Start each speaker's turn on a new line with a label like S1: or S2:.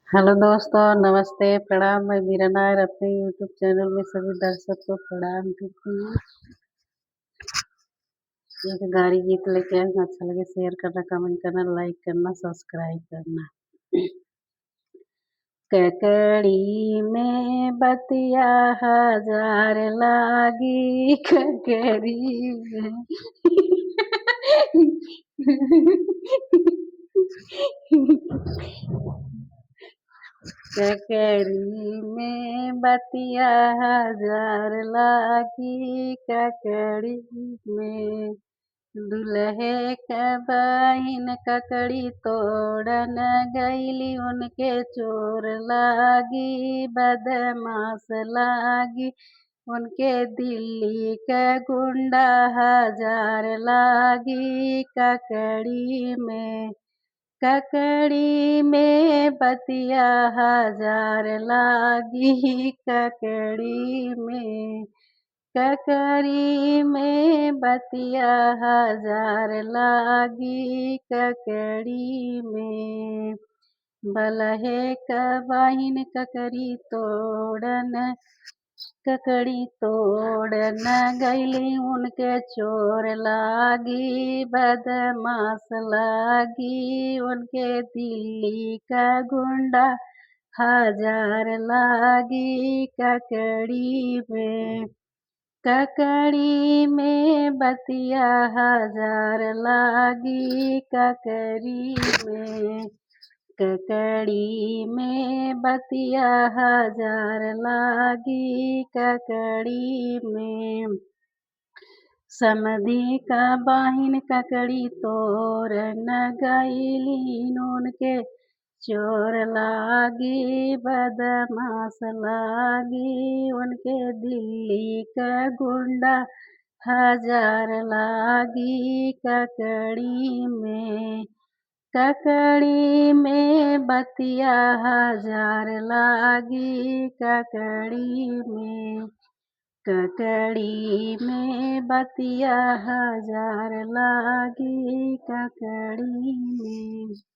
S1: Hello दोस्तों, नमस्ते, प्रणाम। मैं मीरा नायर अपने यूट्यूब चैनल में सभी दर्शक को प्रणाम करती हूँ। एक गाड़ी गीत लेके आए हैं, अच्छा लगे शेयर करना, कमेंट करना, लाइक करना, सब्सक्राइब करना। ककड़ी में बतिया हजार लागी, ककड़ी में ककड़ी में बतिया हजार लागी, ककड़ी में दुल्हे क बहिन ककड़ी तोड़न गईली, उनके चोर लागी, बदमाश लागी, उनके दिल्ली के गुंडा हजार लागी, ककड़ी में ककड़ी में बतिया हजार लागी, ककड़ी में बतिया हजार लागी, ककड़ी में बलहे क बहिन ककड़ी तोड़न गईली, उनके चोर लागी, बदमाश लागी, उनके दिल्ली का गुंडा हजार लागी, ककड़ी में बतिया हजार लागी, ककड़ी में बतिया हजार लागी, ककड़ी में समधी का बहिन ककड़ी तोड़न गईली, उनके चोर लागी, बदमाश लागी, उनके दिल्ली का गुंडा हजार लागी, ककड़ी में बतिया हजार लागी, ककड़ी में बतिया हजार लागी, ककड़ी में।